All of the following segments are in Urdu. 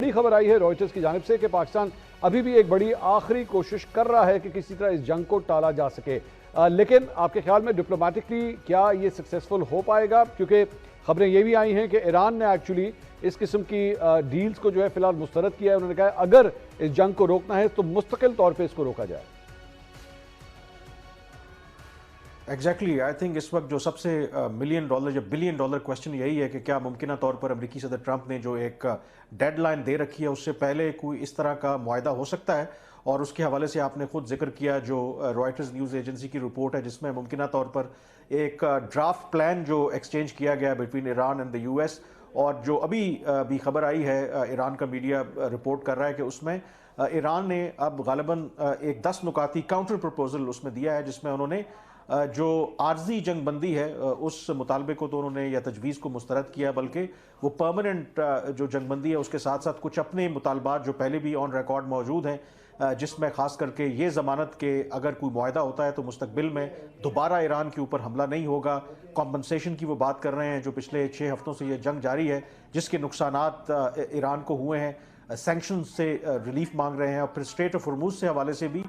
بڑی خبر آئی ہے رائٹرز کی جانب سے کہ پاکستان ابھی بھی ایک بڑی آخری کوشش کر رہا ہے کہ کسی طرح اس جنگ کو ٹالا جا سکے، لیکن آپ کے خیال میں ڈپلومیٹکلی کیا یہ سکسیسفل ہو پائے گا؟ کیونکہ خبریں یہ بھی آئی ہیں کہ ایران نے ایکچولی اس قسم کی ڈیلز کو جو ہے فی الحال مسترد کیا ہے. انہوں نے کہا اگر اس جنگ کو روکنا ہے تو مستقل طور پہ اس کو روکا جائے. ایگزیکٹلی آئی تھنک اس وقت جو سب سے ملین ڈالر یا بلین ڈالر کوشچن یہی ہے کہ کیا ممکنہ طور پر امریکی صدر ٹرمپ نے جو ایک ڈیڈ لائن دے رکھی ہے اس سے پہلے کوئی اس طرح کا معاہدہ ہو سکتا ہے. اور اس کے حوالے سے آپ نے خود ذکر کیا جو رائٹرز نیوز ایجنسی کی رپورٹ ہے جس میں ممکنہ طور پر ایک ڈرافٹ پلان جو ایکسچینج کیا گیا between Iran and the U S, اور جو ابھی بھی خبر آئی ہے ایران کا میڈیا رپورٹ کر رہا ہے کہ اس میں ایران نے اب غالباً ایک 10 نکاتی کاؤنٹر پروپوزل اس میں دیا ہے جس میں انہوں نے جو عارضی جنگ بندی ہے اس مطالبے کو تو انہوں نے یا تجویز کو مسترد کیا، بلکہ وہ پرماننٹ جو جنگ بندی ہے اس کے ساتھ ساتھ کچھ اپنے مطالبات جو پہلے بھی آن ریکارڈ موجود ہیں، جس میں خاص کر کے یہ ضمانت کہ اگر کوئی معاہدہ ہوتا ہے تو مستقبل میں دوبارہ ایران کے اوپر حملہ نہیں ہوگا. کمپنسیشن کی وہ بات کر رہے ہیں جو پچھلے 6 ہفتوں سے یہ جنگ جاری ہے جس کے نقصانات ایران کو ہوئے ہیں، سینکشن سے ریلیف مانگ رہے ہیں، اور پھر اسٹریٹ آف ہرموز سے حوالے سے بھی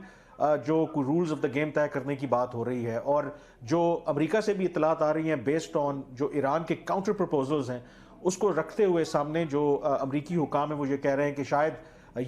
جو کوئی رولز آف دا گیم طے کرنے کی بات ہو رہی ہے. اور جو امریکہ سے بھی اطلاعات آ رہی ہیں بیسڈ آن جو ایران کے کاؤنٹر پروپوزلز ہیں اس کو رکھتے ہوئے سامنے جو امریکی حکام ہیں وہ یہ کہہ رہے ہیں کہ شاید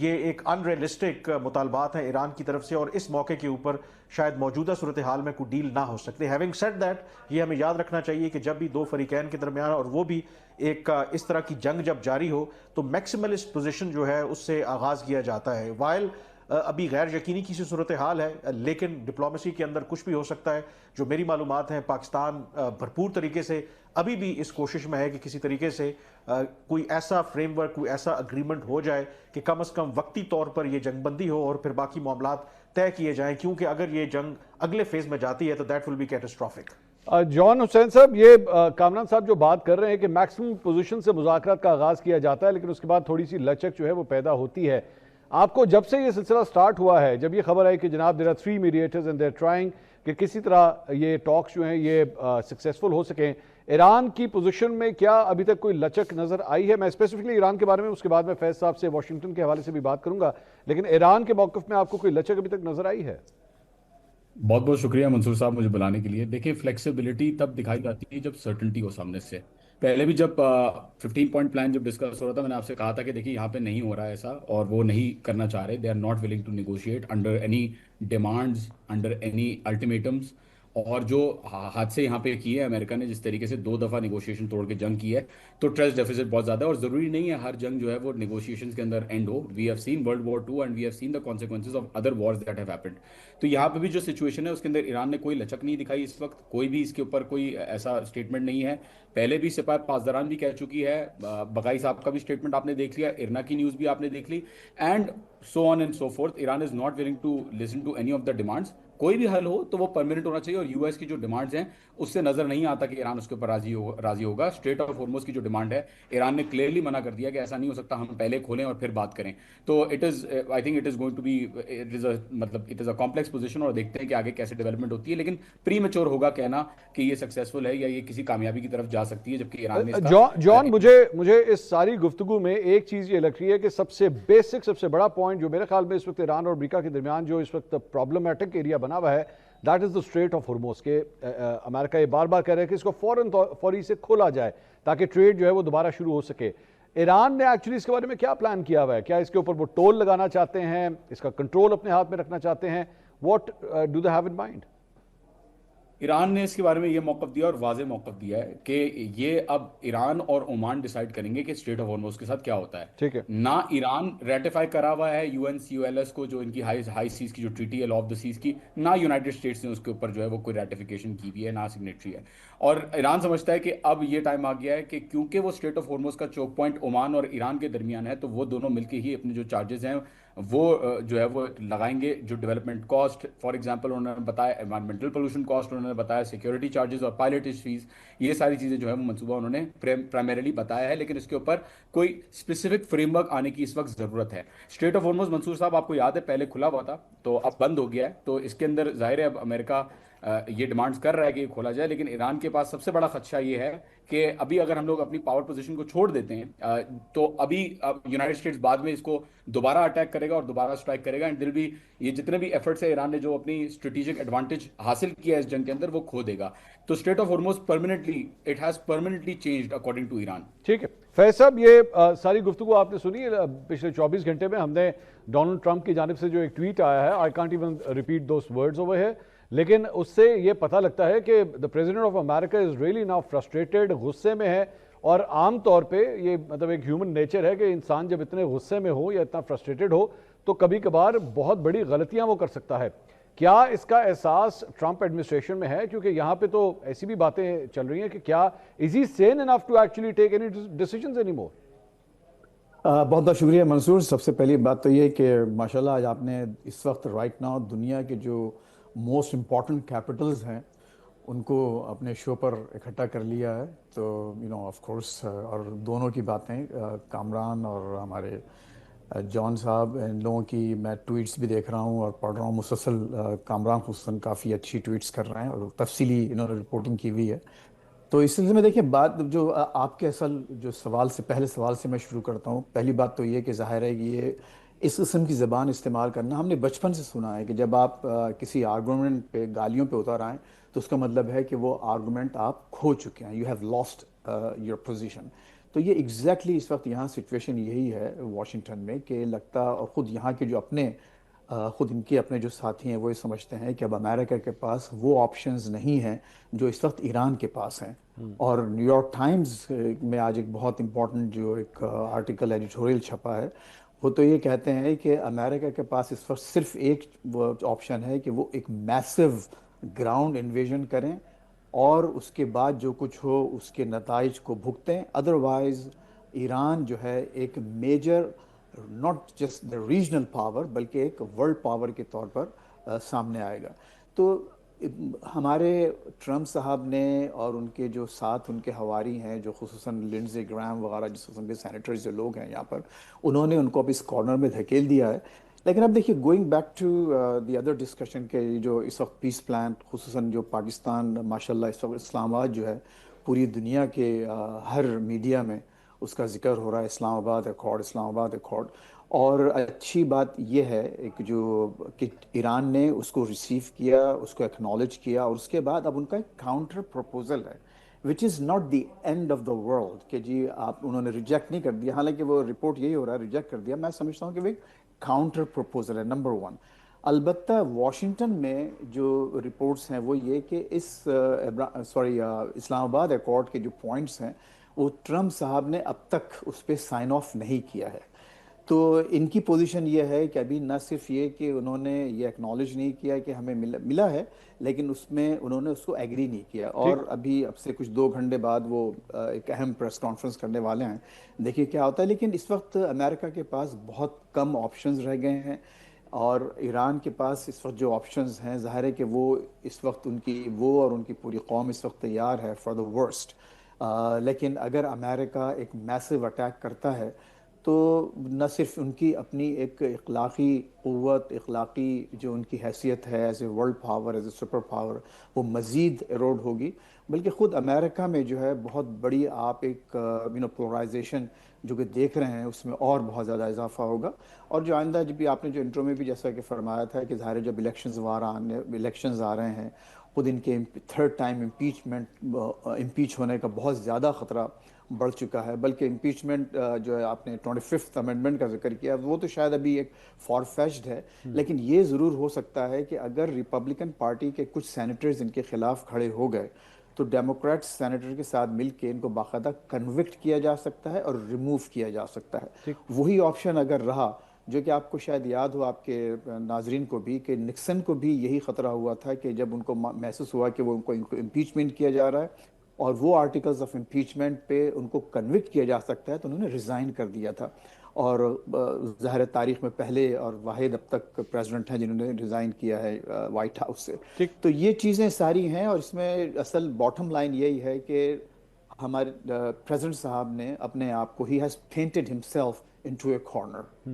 یہ ایک ان ریئلسٹک مطالبات ہیں ایران کی طرف سے، اور اس موقع کے اوپر شاید موجودہ صورتحال میں کوئی ڈیل نہ ہو سکتے. ہیونگ سیڈ دیٹ، یہ ہمیں یاد رکھنا چاہیے کہ جب بھی دو فریقین کے درمیان اور وہ بھی ایک اس طرح کی جنگ جب جاری ہو تو میکسیملسٹ پوزیشن جو ہے اس سے آغاز کیا جاتا ہے. وائل ابھی غیر یقینی کی سی صورتحال ہے لیکن ڈپلومیسی کے اندر کچھ بھی ہو سکتا ہے. جو میری معلومات ہیں پاکستان بھرپور طریقے سے ابھی بھی اس کوشش میں ہے کہ کسی طریقے سے کوئی ایسا فریم ورک، کوئی ایسا اگریمنٹ ہو جائے کہ کم از کم وقتی طور پر یہ جنگ بندی ہو اور پھر باقی معاملات طے کیے جائیں، کیونکہ اگر یہ جنگ اگلے فیز میں جاتی ہے تو دیٹ ول بی کیٹاسٹرافک. جان حسین صاحب، یہ کامران صاحب جو بات کر رہے ہیں کہ میکسیمم پوزیشن سے مذاکرات کا آغاز کیا جاتا ہے لیکن اس کے بعد تھوڑی سی لچک جو ہے وہ پیدا ہوتی ہے. آپ کو جب سے یہ سلسلہ سٹارٹ ہوا ہے، جب یہ خبر آئی کہ جناب there are 3 mediators and they're trying کہ کسی طرح یہ ٹاکس جو ہیں یہ سکسیسفل ہو سکیں، ایران کی پوزیشن میں کیا ابھی تک کوئی لچک نظر آئی ہے؟ میں اسپیسیفکلی ایران کے بارے میں اس کے بعد میں فیض صاحب سے واشنگٹن کے حوالے سے بھی بات کروں گا، لیکن ایران کے موقف میں آپ کو کوئی لچک ابھی تک نظر آئی ہے؟ بہت بہت شکریہ منصور صاحب مجھے بلانے کے لیے. دیکھیں فلیکسیبلٹی تب دکھائی جاتی ہے جب سرٹنٹی ہو سامنے سے. پہلے بھی جب 15 پوائنٹ پلان جب ڈسکس ہو رہا تھا میں نے آپ سے کہا تھا کہ دیکھیے یہاں پہ نہیں ہو رہا ہے ایسا، اور وہ نہیں کرنا چاہ رہے. They are not willing to negotiate under any demands, under any ultimatums. اور جو حادثے یہاں پہ کیے ہیں امریکہ نے، جس طریقے سے 2 دفعہ نیگوشیشن توڑ کے جنگ کی ہے، تو ٹرسٹ ڈیفیسٹ بہت زیادہ ہے. اور ضروری نہیں ہے ہر جنگ جو ہے وہ نیگوشیشنز کے اندر اینڈ ہو. We have seen world war 2 and we have seen the consequences of other wars that have happened. تو یہاں پہ بھی جو سچویشن ہے اس کے اندر ایران نے کوئی لچک نہیں دکھائی اس وقت. کوئی بھی اس کے اوپر کوئی ایسا اسٹیٹمنٹ نہیں ہے. پہلے بھی سپاہ پاسداران بھی کہہ چکی ہے، بغائی صاحب کا بھی اسٹیٹمنٹ آپ نے دیکھ لیا، ارنا کی نیوز بھی آپ نے دیکھ لی، and so on and so forth. Iran is not willing to listen to any of the demands. کوئی بھی حل ہو تو وہ پرماننٹ ہونا چاہیے، اور یو ایس کی جو ڈیمانڈز ہیں اس سے نظر نہیں آتا کہ ایران اس کے اوپر راضی ہوگا. اسٹریٹ آف ہرموز کی جو ڈیمانڈ ہے ایران نے کلیئرلی منع کر دیا کہ ایسا نہیں ہو سکتا، ہم پہلے کھولیں اور پھر بات کریں. تو it is I think it is going to be it is a complex position, اور دیکھتے ہیں کہ آگے کیسے ڈیولپمنٹ ہوتی ہے. لیکن پری میچور ہوگا کہنا کہ یہ سکسیسفل ہے یا یہ کسی کامیابی کی طرف جا سکتی ہے، جبکہ ایران نے جان مجھے اس ساری گفتگو میں ایک چیز یہ لگ رہی ہے کہ سب سے بیسک، سب سے بڑا پوائنٹ جو میرے خیال میں اس وقت ایران اور امریکہ کے درمیان جو اس وقت پرابلمٹک ایریا بنا ہوا ہے، that is the strait of Hormuz. کہ امریکہ یہ بار بار کہہ رہا ہے کہ اس کو فوری سے کھولا جائے تاکہ ٹریڈ جو ہے وہ دوبارہ شروع ہو سکے. ایران نے ایکچولی اس کے بارے میں کیا پلان کیا ہوا ہے؟ کیا اس کے اوپر وہ ٹول لگانا چاہتے ہیں، اس کا کنٹرول اپنے ہاتھ میں رکھنا چاہتے ہیں؟ What do they have in mind? Iran نے اس کے بارے میں یہ موقف دیا اور واضح موقف دیا ہے کہ یہ اب ایران اور عمان ڈیسائیڈ کریں گے کہ اسٹریٹ آف ہرموز کے ساتھ کیا ہوتا ہے. ٹھیک ہے. نہ ایران ریٹیفائی کرا ہوا ہے UNCLOS کو، جو ان کی ہائی سیز کی جو ٹریٹی ہے لا آف دا سیز کی، نہ یونائٹڈ اسٹیٹس نے اس کے اوپر جو ہے وہ کوئی ریٹیفیکیشن کی بھی ہے، نہ سگنیٹری ہے. اور ایران سمجھتا ہے کہ اب یہ ٹائم آ گیا ہے کہ کیونکہ وہ اسٹریٹ آف ہرموز کا چوک پوائنٹ عمان اور ایران کے درمیان ہے، تو وہ دونوں مل کے ہی اپنے جو چارجز ہیں وہ جو ہے وہ لگائیں گے. جو ڈیولپمنٹ کاسٹ فار ایگزامپل انہوں نے بتایا، انوائرمنٹل پولوشن کاسٹ انہوں نے بتایا، سیکورٹی چارجز اور پائلٹ فیس، یہ ساری چیزیں جو ہے وہ منصوبہ انہوں نے پرائمریلی بتایا ہے. لیکن اس کے اوپر کوئی اسپیسیفک فریم ورک آنے کی اس وقت ضرورت ہے. اسٹریٹ آف ہرموز منصور صاحب آپ کو یاد ہے پہلے کھلا ہوا تھا تو اب بند ہو گیا ہے. تو اس کے اندر ظاہر ہے اب امریکہ یہ ڈیمانڈز کر رہا ہے کہ یہ کھولا جائے، لیکن ایران کے پاس سب سے بڑا خدشہ یہ ہے کہ ابھی اگر ہم لوگ اپنی پاور پوزیشن کو چھوڑ دیتے ہیں تو ابھی یونائٹڈ اسٹیٹس بعد میں اس کو دوبارہ اٹیک کرے گا اور دوبارہ اسٹرائک کرے گا، اینڈ دل بھی یہ جتنے بھی ایفرٹس ہیں ایران نے جو اپنی اسٹریٹجک ایڈوانٹیج حاصل کیا ہے اس جنگ کے اندر وہ کھو دے گا. تو strait of Hormuz permanently it has permanently changed according to Iran. ٹھیک ہے فیض صاحب، یہ ساری گفتگو آپ نے سنی. پچھلے 24 گھنٹے میں ہم نے ڈونلڈ ٹرمپ کی جانب سے جو ایک ٹویٹ آیا ہے، I can't even repeat those words over here, لیکن اس سے یہ پتہ لگتا ہے کہ the president of America is really now frustrated, غصے میں ہے. اور عام طور پہ یہ مطلب ایک ہیومن نیچر ہے کہ انسان جب اتنے غصے میں ہو یا اتنا فرسٹریٹڈ ہو تو کبھی کبھار بہت بڑی غلطیاں وہ کر سکتا ہے. کیا اس کا احساس ٹرمپ ایڈمنسٹریشن میں ہے؟ کیونکہ یہاں پہ تو ایسی بھی باتیں چل رہی ہیں کہ کیا is he seen enough to actually take any decisions any more? بہت بہت شکریہ منصور. سب سے پہلی بات تو یہ کہ ماشاءاللہ آج آپ نے اس وقت رائٹ ناؤ دنیا کے جو موسٹ امپورٹنٹ کیپٹلز ہیں ان کو اپنے شو پر اکٹھا کر لیا ہے. تو آف کورس اور دونوں کی باتیں کامران اور ہمارے جان صاحب، ان لوگوں کی میں ٹویٹس بھی دیکھ رہا ہوں اور پڑھ رہا ہوں مسلسل. کامران خصوصاً کافی اچھی ٹویٹس کر رہے ہیں اور تفصیلی انہوں نے رپورٹنگ کی ہوئی ہے. تو اس سلسلے میں دیکھیں، بات جو آپ کے اصل جو سوال سے پہلے سوال سے میں شروع کرتا ہوں. پہلی بات تو یہ کہ ظاہر ہے کہ یہ اس قسم کی زبان استعمال کرنا ہم نے بچپن سے سنا ہے کہ جب آپ کسی آرگومنٹ پہ گالیوں پہ اتر آئیں تو اس کا مطلب ہے کہ وہ آرگومنٹ آپ کھو چکے ہیں، you have lost your position. تو یہ ایگزیکٹلی اس وقت یہاں سچویشن یہی ہے واشنگٹن میں کہ لگتا، اور خود یہاں کے جو خود ان کے اپنے جو ساتھی ہیں وہ یہ سمجھتے ہیں کہ اب امریکہ کے پاس وہ آپشنز نہیں ہیں جو اس وقت ایران کے پاس ہیں. اور نیو یارک ٹائمز میں آج ایک بہت امپورٹنٹ جو ایک آرٹیکل ایڈیٹوریل چھپا ہے، وہ تو یہ کہتے ہیں کہ امریکہ کے پاس اس وقت صرف ایک آپشن ہے کہ وہ ایک میسو گراؤنڈ انویژن کریں اور اس کے بعد جو کچھ ہو اس کے نتائج کو بھگتیں. ادروائز ایران جو ہے ایک major not just the regional power بلکہ ایک ورلڈ پاور کے طور پر سامنے آئے گا. تو ہمارے ٹرمپ صاحب نے اور ان کے جو ساتھ ان کے حواری ہیں جو خصوصاً لنڈزے گرام وغیرہ جس قسم کے سینیٹرز جو لوگ ہیں یہاں پر، انہوں نے ان کو اب اس کارنر میں دھکیل دیا ہے. لیکن اب دیکھیے going back to the other discussion کہ جو اس وقت پیس پلان خصوصاً جو پاکستان ماشاءاللہ اس وقت اسلام آباد جو ہے پوری دنیا کے ہر میڈیا میں اس کا ذکر ہو رہا ہے، اسلام آباد ایکارڈ، اسلام آباد ایکارڈ. اور اچھی بات یہ ہے کہ ایران نے اس کو ریسیو کیا، اس کو ایکنالج کیا، اور اس کے بعد اب ان کا ایک کاؤنٹر پروپوزل ہے which is not the end of the world کہ جی انہوں نے ریجیکٹ نہیں کر دیا، حالانکہ وہ رپورٹ یہی ہو رہا ہے ریجیکٹ کر دیا. میں سمجھتا ہوں کہ وہ ایک کاؤنٹر پروپوزل ہے نمبر 1. البتہ واشنگٹن میں جو رپورٹس ہیں وہ یہ کہ اسلام آباد ایکارڈ کے جو پوائنٹس ہیں وہ ٹرمپ صاحب نے اب تک اس پہ سائن آف نہیں کیا ہے. تو ان کی پوزیشن یہ ہے کہ ابھی نہ صرف یہ کہ انہوں نے یہ ایکنالج نہیں کیا کہ ہمیں ملا ہے، لیکن اس میں انہوں نے اس کو ایگری نہیں کیا. اور ابھی اب سے کچھ 2 گھنٹے بعد وہ ایک اہم پریس کانفرنس کرنے والے ہیں، دیکھیے کیا ہوتا ہے. لیکن اس وقت امریکہ کے پاس بہت کم آپشنز رہ گئے ہیں اور ایران کے پاس اس وقت جو آپشنز ہیں ظاہر ہے کہ وہ اس وقت وہ اور ان کی پوری قوم اس وقت تیار ہے فار دا ورسٹ. لیکن اگر امریکہ ایک میسو اٹیک کرتا ہے تو نہ صرف ان کی اپنی ایک اخلاقی قوت، اخلاقی جو ان کی حیثیت ہے as a world power, as a super power, وہ مزید ایروڈ ہوگی، بلکہ خود امریکہ میں جو ہے بہت بڑی آپ ایک پولرائزیشن جو کہ دیکھ رہے ہیں اس میں اور بہت زیادہ اضافہ ہوگا. اور جو آئندہ جب بھی آپ نے جو انٹرو میں بھی جیسا کہ فرمایا تھا کہ ظاہر جب الیکشنز آ رہے ہیں، خود ان کے 3rd ٹائم امپیچ ہونے کا بہت زیادہ خطرہ بڑھ چکا ہے. بلکہ امپیچمنٹ جو ہے آپ نے 25th امینڈمنٹ کا ذکر کیا وہ تو شاید ابھی ایک فار فیچڈ ہے، لیکن یہ ضرور ہو سکتا ہے کہ اگر ریپبلکن پارٹی کے کچھ سینیٹرز ان کے خلاف کھڑے ہو گئے تو ڈیموکریٹس سینیٹر کے ساتھ مل کے ان کو باقاعدہ کنوکٹ کیا جا سکتا ہے اور ریموو کیا جا سکتا ہے. وہی آپشن اگر رہا جو کہ آپ کو شاید یاد ہو آپ کے ناظرین کو بھی کہ نکسن کو بھی یہی خطرہ ہوا تھا کہ جب ان کو محسوس ہوا کہ وہ ان کو امپیچمنٹ کیا جا رہا ہے اور وہ آرٹیکلز آف امپیچمنٹ پہ ان کو کنوکٹ کیا جا سکتا ہے تو انہوں نے ریزائن کر دیا تھا. اور ظاہر تاریخ میں پہلے اور واحد اب تک پریزیڈنٹ ہیں جنہوں نے ریزائن کیا ہے وائٹ ہاؤس سے. تو یہ چیزیں ساری ہیں اور اس میں اصل باٹم لائن یہی ہے کہ ہمارے پریزیڈنٹ صاحب نے اپنے آپ کو he has painted himself into a corner.